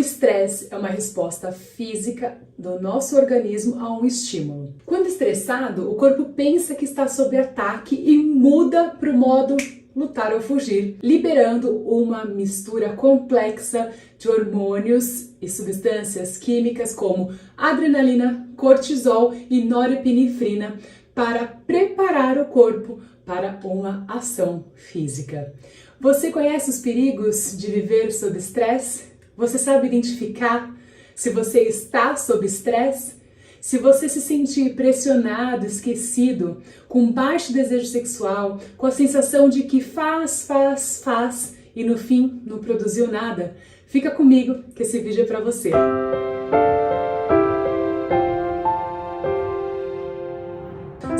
estresse é uma resposta física do nosso organismo a um estímulo. Quando estressado, o corpo pensa que está sob ataque e muda para o modo lutar ou fugir, liberando uma mistura complexa de hormônios e substâncias químicas como adrenalina, cortisol e norepinefrina para preparar o corpo para uma ação física. Você conhece os perigos de viver sob estresse? Você sabe identificar se você está sob estresse? Se você se sentir pressionado, esquecido, com baixo desejo sexual, com a sensação de que faz e no fim não produziu nada, fica comigo que esse vídeo é para você.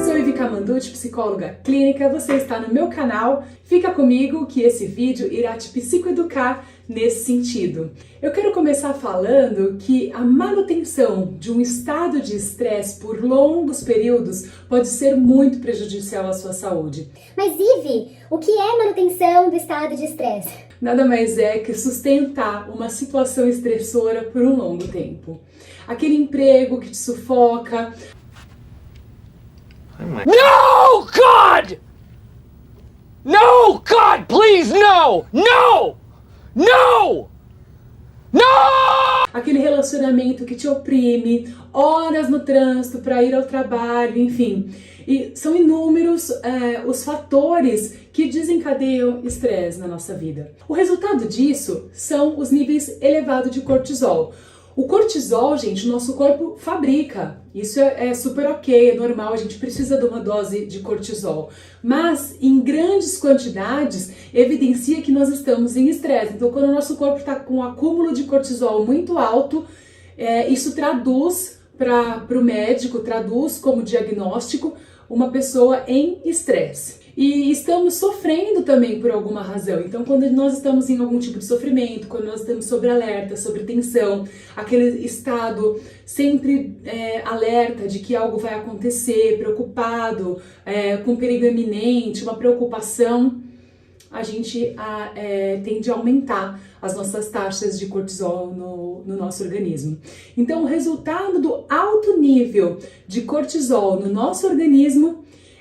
Sou Ivi Camanduti, psicóloga clínica, você está no meu canal, fica comigo que esse vídeo irá te psicoeducar nesse sentido. Eu quero começar falando que a manutenção de um estado de estresse por longos períodos pode ser muito prejudicial à sua saúde. Mas Ivi, o que é manutenção do estado de estresse? Nada mais é que sustentar uma situação estressora por um longo tempo. Aquele emprego que te sufoca. No, God! No, God, please, no! No! No! No! Aquele relacionamento que te oprime, horas no trânsito para ir ao trabalho, enfim. E são inúmeros os fatores que desencadeiam estresse na nossa vida. O resultado disso são os níveis elevados de cortisol. O cortisol, gente, o nosso corpo fabrica. Isso é super ok, é normal, a gente precisa de uma dose de cortisol. Mas, em grandes quantidades, evidencia que nós estamos em estresse. Então, quando o nosso corpo está com um acúmulo de cortisol muito alto, isso traduz para o médico, traduz como diagnóstico uma pessoa em estresse. E estamos sofrendo também por alguma razão. Então, quando nós estamos em algum tipo de sofrimento, quando nós estamos sob alerta, sobre tensão, aquele estado sempre alerta de que algo vai acontecer, preocupado, com perigo iminente, uma preocupação, a gente tende a aumentar as nossas taxas de cortisol no nosso organismo. Então, o resultado do alto nível de cortisol no nosso organismo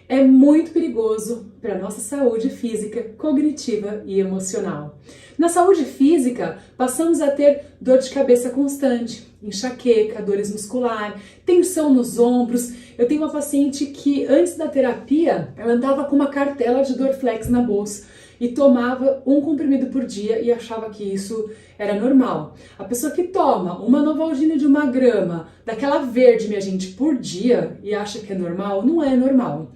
é muito perigoso para a nossa saúde física, cognitiva e emocional. Na saúde física, passamos a ter dor de cabeça constante, enxaqueca, dores musculares, tensão nos ombros. Eu tenho uma paciente que antes da terapia, ela andava com uma cartela de Dorflex na bolsa e tomava um comprimido por dia e achava que isso era normal. A pessoa que toma uma Novalgina de 1 grama, daquela verde, minha gente, por dia e acha que é normal, não é normal.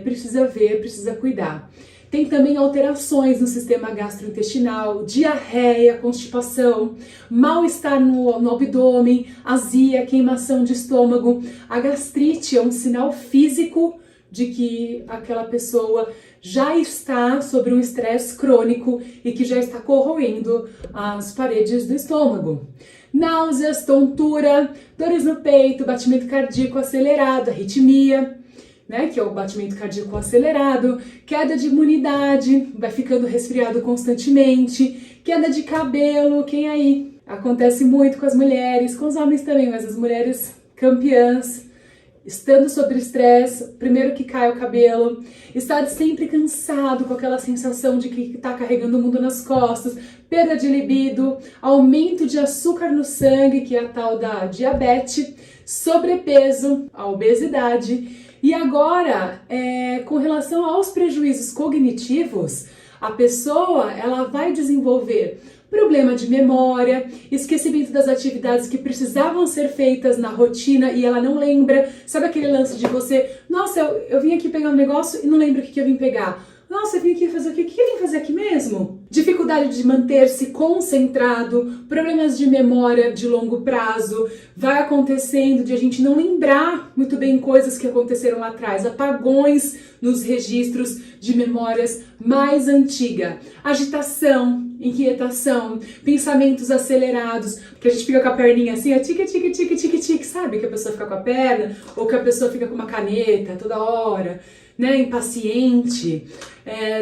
Precisa ver, precisa cuidar. Tem também alterações no sistema gastrointestinal, diarreia, constipação, mal-estar no abdômen, azia, queimação de estômago. A gastrite é um sinal físico de que aquela pessoa já está sob um estresse crônico e que já está corroendo as paredes do estômago. Náuseas, tontura, dores no peito, batimento cardíaco acelerado, arritmia, que é o batimento cardíaco acelerado, queda de imunidade, vai ficando resfriado constantemente, queda de cabelo, quem aí? Acontece muito com as mulheres, com os homens também, mas as mulheres campeãs, estando sob estresse, primeiro que cai o cabelo, estar sempre cansado, com aquela sensação de que está carregando o mundo nas costas, perda de libido, aumento de açúcar no sangue, que é a tal da diabetes, sobrepeso, a obesidade. E agora, com relação aos prejuízos cognitivos, a pessoa ela vai desenvolver problema de memória, esquecimento das atividades que precisavam ser feitas na rotina e ela não lembra. Sabe aquele lance de você, nossa, eu vim aqui pegar um negócio e não lembro o que eu vim pegar. Nossa, eu vim aqui fazer o quê? O que eu vim fazer aqui mesmo? Dificuldade de manter-se concentrado, problemas de memória de longo prazo, vai acontecendo de a gente não lembrar muito bem coisas que aconteceram lá atrás, apagões nos registros de memórias mais antigas, agitação, inquietação, pensamentos acelerados, porque a gente fica com a perninha assim, tique, sabe? Que a pessoa fica com a perna, ou que a pessoa fica com uma caneta toda hora. né, impaciente,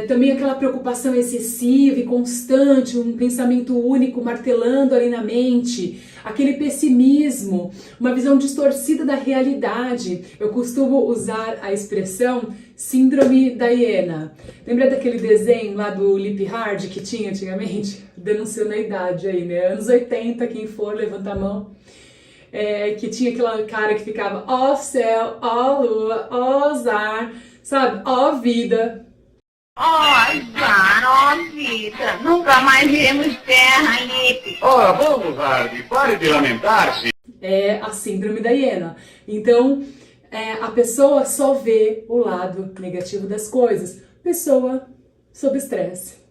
também aquela preocupação excessiva e constante, um pensamento único martelando ali na mente, aquele pessimismo, uma visão distorcida da realidade. Eu costumo usar a expressão síndrome da hiena. Lembra daquele desenho lá do Lip Hard que tinha antigamente? Denunciando a idade aí, né? Anos 80, quem for, levanta a mão. Que tinha aquela cara que ficava ó céu, ó lua, ó azar, sabe? Ó vida. Ó azar, ó vida, nunca mais iremos terra, Lipe. Ora, vamos, Hardy, pare de lamentar-se. É a síndrome da hiena. Então, a pessoa só vê o lado negativo das coisas. Pessoa sob estresse.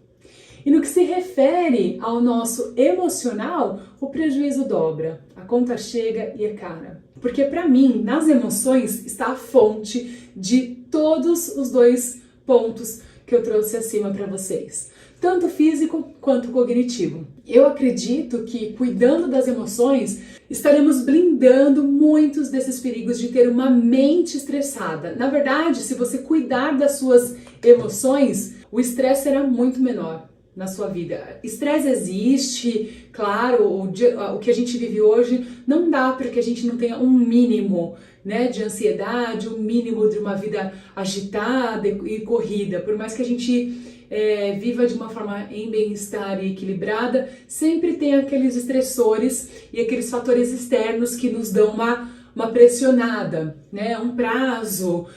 E no que se refere ao nosso emocional, o prejuízo dobra, a conta chega e é cara. Porque para mim, nas emoções, está a fonte de todos os dois pontos que eu trouxe acima para vocês, tanto físico quanto cognitivo. Eu acredito que, cuidando das emoções, estaremos blindando muitos desses perigos de ter uma mente estressada. Na verdade, se você cuidar das suas emoções, o estresse será muito menor na sua vida. Estresse existe, claro, o que a gente vive hoje não dá para que a gente não tenha um mínimo, né, de ansiedade, um mínimo de uma vida agitada e corrida. Por mais que a gente viva de uma forma em bem-estar e equilibrada, sempre tem aqueles estressores e aqueles fatores externos que nos dão uma pressionada, né? Um prazo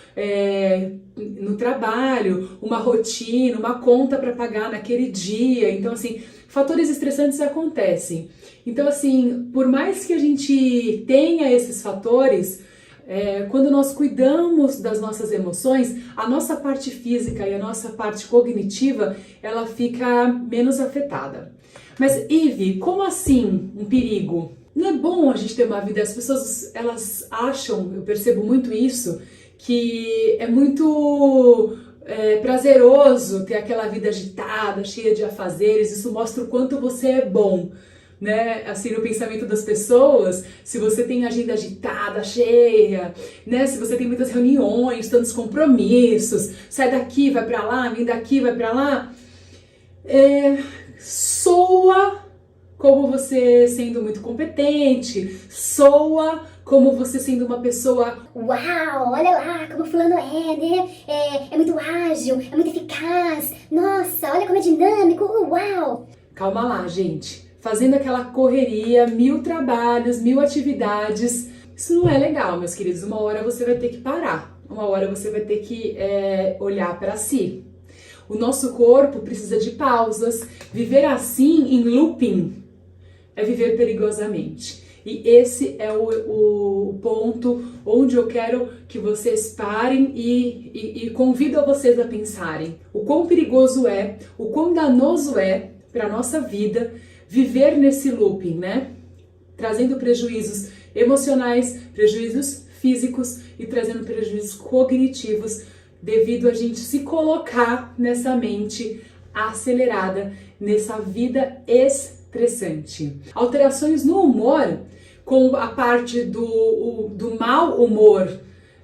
no trabalho, uma rotina, uma conta para pagar naquele dia. Então, assim, fatores estressantes acontecem. Então, assim, por mais que a gente tenha esses fatores, quando nós cuidamos das nossas emoções, a nossa parte física e a nossa parte cognitiva, ela fica menos afetada. Mas, Ive, como assim um perigo? Não é bom a gente ter uma vida, as pessoas, elas acham, eu percebo muito isso, que é muito prazeroso ter aquela vida agitada, cheia de afazeres, isso mostra o quanto você é bom, né? Assim, no pensamento das pessoas, se você tem agenda agitada, cheia, né? Se você tem muitas reuniões, tantos compromissos, sai daqui, vai pra lá, vem daqui, vai pra lá, soa como você sendo muito competente, soa como você sendo uma pessoa... Uau, olha lá como fulano né? É muito ágil, é muito eficaz. Nossa, olha como é dinâmico, uau. Calma lá, gente. Fazendo aquela correria, 1000 trabalhos, 1000 atividades. Isso não é legal, meus queridos. Uma hora você vai ter que parar. Uma hora você vai ter que olhar para si. O nosso corpo precisa de pausas. Viver assim, em looping, é viver perigosamente. E esse é o ponto onde eu quero que vocês parem e convido a vocês a pensarem. O quão perigoso é, o quão danoso é para a nossa vida viver nesse looping, né? Trazendo prejuízos emocionais, prejuízos físicos e trazendo prejuízos cognitivos devido a gente se colocar nessa mente acelerada, nessa vida estressante. Alterações no humor, com a parte do mau humor,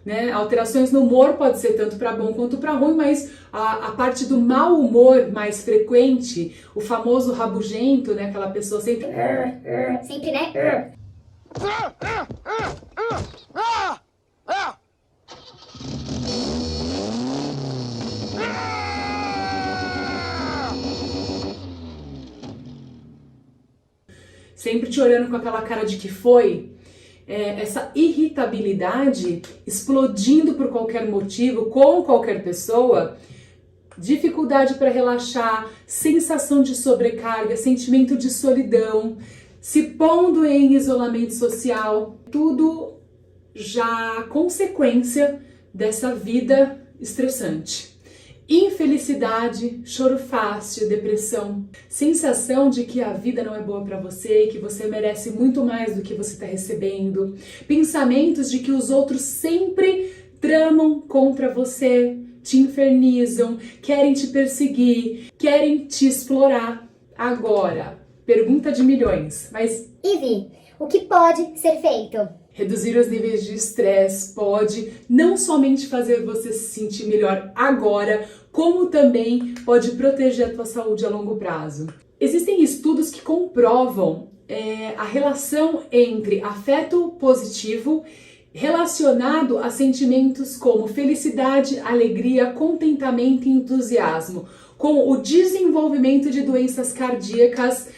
né? Alterações no humor pode ser tanto para bom quanto para ruim, mas a parte do mau humor mais frequente, o famoso rabugento, né? Aquela pessoa sempre... Sempre, né? Sempre te olhando com aquela cara de que foi, essa irritabilidade explodindo por qualquer motivo, com qualquer pessoa, dificuldade para relaxar, sensação de sobrecarga, sentimento de solidão, se pondo em isolamento social, tudo já consequência dessa vida estressante. Infelicidade, choro fácil, depressão, sensação de que a vida não é boa para você e que você merece muito mais do que você está recebendo, pensamentos de que os outros sempre tramam contra você, te infernizam, querem te perseguir, querem te explorar. Agora, pergunta de milhões, mas... Ive, o que pode ser feito? Reduzir os níveis de estresse pode não somente fazer você se sentir melhor agora, como também pode proteger a tua saúde a longo prazo. Existem estudos que comprovam a relação entre afeto positivo relacionado a sentimentos como felicidade, alegria, contentamento e entusiasmo, com o desenvolvimento de doenças cardíacas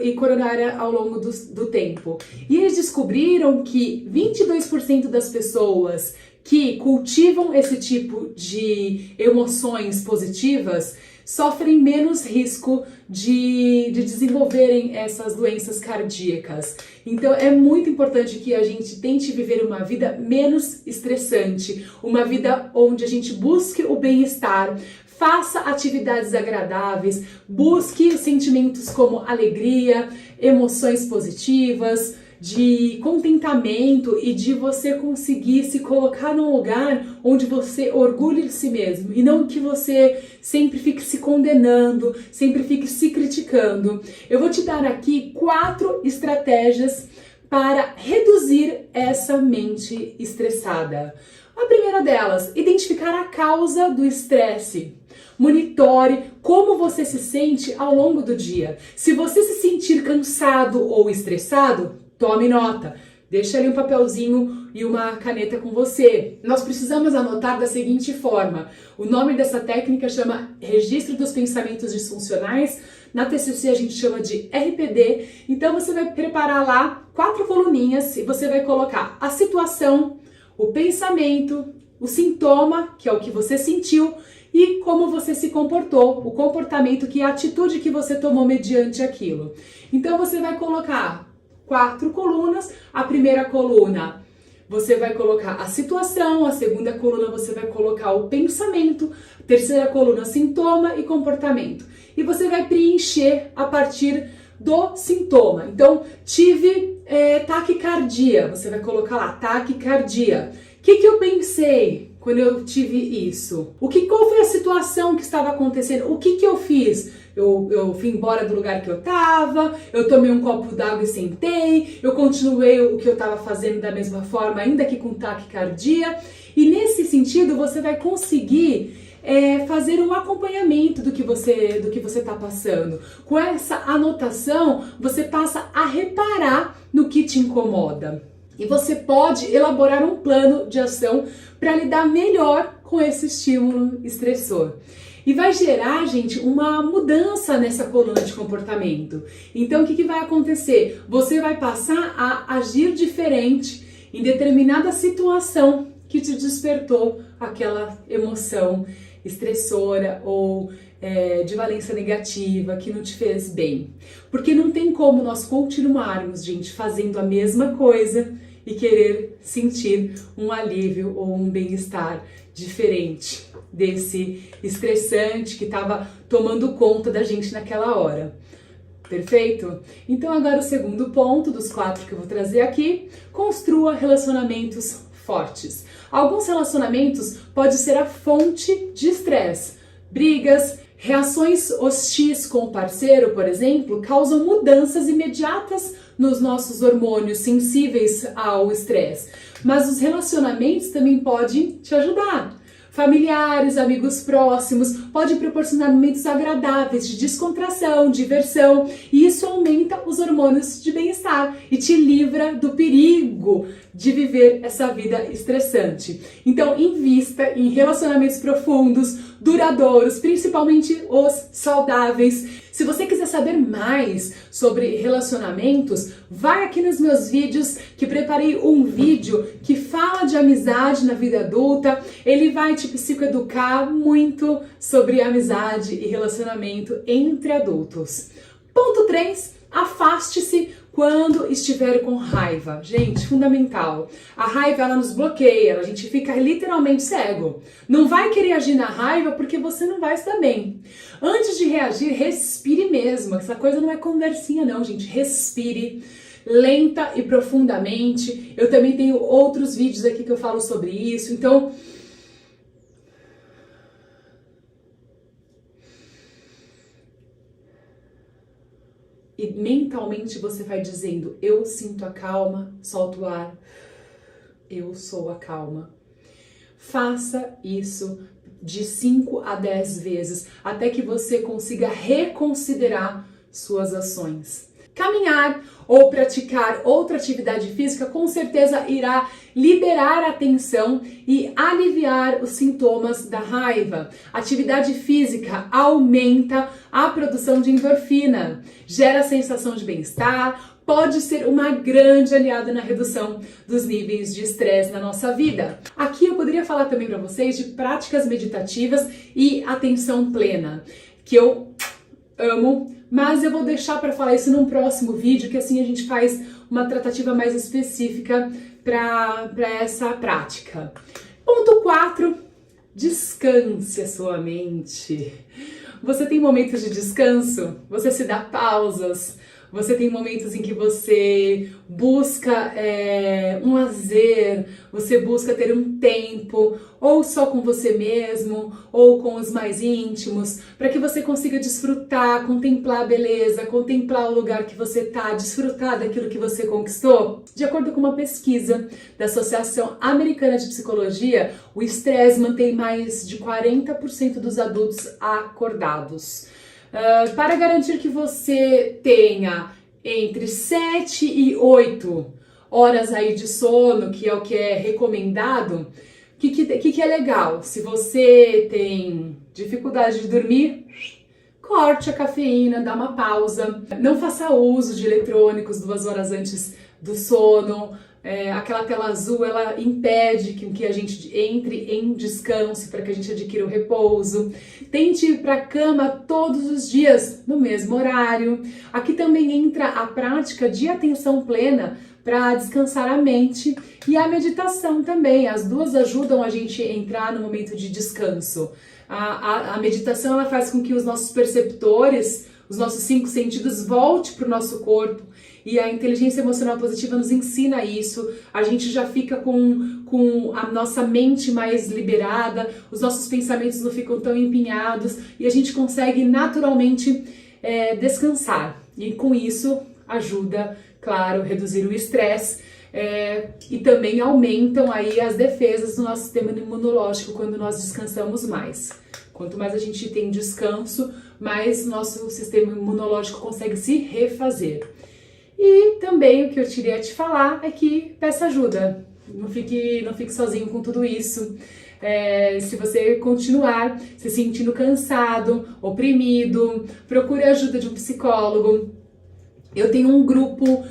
e coronária ao longo do tempo. E eles descobriram que 22% das pessoas que cultivam esse tipo de emoções positivas sofrem menos risco de desenvolverem essas doenças cardíacas. Então é muito importante que a gente tente viver uma vida menos estressante, uma vida onde a gente busque o bem-estar, faça atividades agradáveis, busque sentimentos como alegria, emoções positivas, de contentamento e de você conseguir se colocar num lugar onde você orgulhe de si mesmo e não que você sempre fique se condenando, sempre fique se criticando. Eu vou te dar aqui 4 estratégias para reduzir essa mente estressada. A primeira delas, identificar a causa do estresse. Monitore como você se sente ao longo do dia. Se você se sentir cansado ou estressado, tome nota. Deixa ali um papelzinho e uma caneta com você. Nós precisamos anotar da seguinte forma. O nome dessa técnica chama Registro dos Pensamentos Disfuncionais. Na TCC a gente chama de RPD. Então você vai preparar lá 4 coluninhas e você vai colocar a situação, o pensamento, o sintoma, que é o que você sentiu, e como você se comportou, o comportamento, que é a atitude que você tomou mediante aquilo. Então você vai colocar 4 colunas. A primeira coluna você vai colocar a situação, a segunda coluna você vai colocar o pensamento, a terceira coluna sintoma e comportamento. E você vai preencher a partir do sintoma. Então, tive taquicardia, você vai colocar lá, taquicardia. O que eu pensei quando eu tive isso? Qual foi a situação que estava acontecendo? O que eu fiz? Eu fui embora do lugar que eu estava, eu tomei um copo d'água e sentei, eu continuei o que eu estava fazendo da mesma forma, ainda que com taquicardia. E nesse sentido, você vai conseguir fazer um acompanhamento do que você está passando. Com essa anotação, você passa a reparar no que te incomoda. E você pode elaborar um plano de ação para lidar melhor com esse estímulo estressor. E vai gerar, gente, uma mudança nessa coluna de comportamento. Então, o que vai acontecer? Você vai passar a agir diferente em determinada situação que te despertou aquela emoção estressora ou de valência negativa, que não te fez bem. Porque não tem como nós continuarmos, gente, fazendo a mesma coisa e querer sentir um alívio ou um bem-estar diferente desse estressante que estava tomando conta da gente naquela hora. Perfeito? Então agora o segundo ponto dos 4 que eu vou trazer aqui: construa relacionamentos fortes. Alguns relacionamentos podem ser a fonte de estresse. Brigas, reações hostis com o parceiro, por exemplo, causam mudanças imediatas nos nossos hormônios sensíveis ao estresse. Mas os relacionamentos também podem te ajudar. Familiares, amigos próximos, pode proporcionar momentos agradáveis de descontração, diversão, e isso aumenta os hormônios de bem-estar e te livra do perigo de viver essa vida estressante. Então, invista em relacionamentos profundos, duradouros, principalmente os saudáveis. Se você quiser saber mais sobre relacionamentos, vai aqui nos meus vídeos, que preparei um vídeo que fala de amizade na vida adulta. Ele vai te psicoeducar muito sobre amizade e relacionamento entre adultos. Ponto 3, afaste-se quando estiver com raiva. Gente, fundamental. A raiva, ela nos bloqueia, a gente fica literalmente cego. Não vai querer agir na raiva porque você não vai estar bem. Antes de reagir, respire mesmo. Essa coisa não é conversinha não, gente. Respire lenta e profundamente. Eu também tenho outros vídeos aqui que eu falo sobre isso. Então, e e mentalmente você vai dizendo: eu sinto a calma, solta o ar, eu sou a calma. Faça isso de 5 a 10 vezes, até que você consiga reconsiderar suas ações. Caminhar ou praticar outra atividade física com certeza irá liberar a tensão e aliviar os sintomas da raiva. Atividade física aumenta a produção de endorfina, gera sensação de bem-estar, pode ser uma grande aliada na redução dos níveis de estresse na nossa vida. Aqui eu poderia falar também para vocês de práticas meditativas e atenção plena, que eu amo, mas eu vou deixar para falar isso num próximo vídeo, que assim a gente faz uma tratativa mais específica para essa prática. Ponto 4, descanse a sua mente. Você tem momentos de descanso? Você se dá pausas? Você tem momentos em que você busca um lazer, você busca ter um tempo, ou só com você mesmo, ou com os mais íntimos, para que você consiga desfrutar, contemplar a beleza, contemplar o lugar que você está, desfrutar daquilo que você conquistou? De acordo com uma pesquisa da Associação Americana de Psicologia, o estresse mantém mais de 40% dos adultos acordados. Para garantir que você tenha entre 7 e 8 horas aí de sono, que é o que é recomendado, o que é legal? Se você tem dificuldade de dormir, corte a cafeína, dá uma pausa. Não faça uso de eletrônicos 2 horas antes do sono. Aquela tela azul, ela impede que a gente entre em descanso para que a gente adquira o repouso. Tente ir para a cama todos os dias no mesmo horário. Aqui também entra a prática de atenção plena para descansar a mente e a meditação também. As duas ajudam a gente a entrar no momento de descanso. A meditação ela faz com que os nossos perceptores, os nossos 5 sentidos voltem para o nosso corpo. E a inteligência emocional positiva nos ensina isso. A gente já fica com a nossa mente mais liberada, os nossos pensamentos não ficam tão empinhados e a gente consegue naturalmente descansar. E com isso ajuda, claro, reduzir o estresse e também aumentam aí as defesas do nosso sistema imunológico quando nós descansamos mais. Quanto mais a gente tem descanso, mais nosso sistema imunológico consegue se refazer. E também o que eu queria te falar é que peça ajuda, não fique sozinho com tudo isso. Se você continuar se sentindo cansado, oprimido, procure a ajuda de um psicólogo. Eu tenho um grupo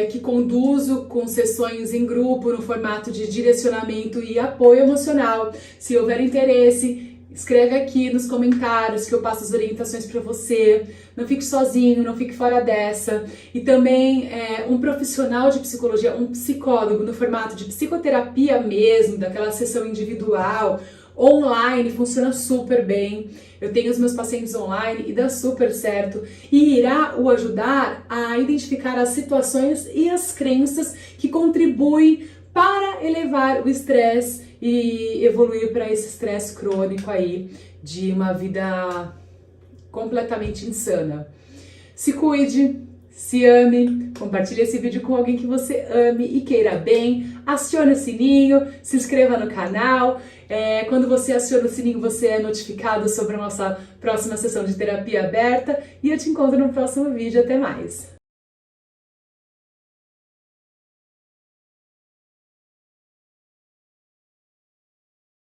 que conduzo com sessões em grupo no formato de direcionamento e apoio emocional. Se houver interesse, escreve aqui nos comentários que eu passo as orientações para você. Não fique sozinho, não fique fora dessa. E também um profissional de psicologia, um psicólogo no formato de psicoterapia mesmo, daquela sessão individual, online, funciona super bem. Eu tenho os meus pacientes online e dá super certo. E irá o ajudar a identificar as situações e as crenças que contribuem para elevar o estresse e evoluir para esse estresse crônico aí de uma vida completamente insana. Se cuide, se ame, compartilhe esse vídeo com alguém que você ame e queira bem, acione o sininho, se inscreva no canal. Quando você aciona o sininho, você é notificado sobre a nossa próxima sessão de terapia aberta e eu te encontro no próximo vídeo. Até mais!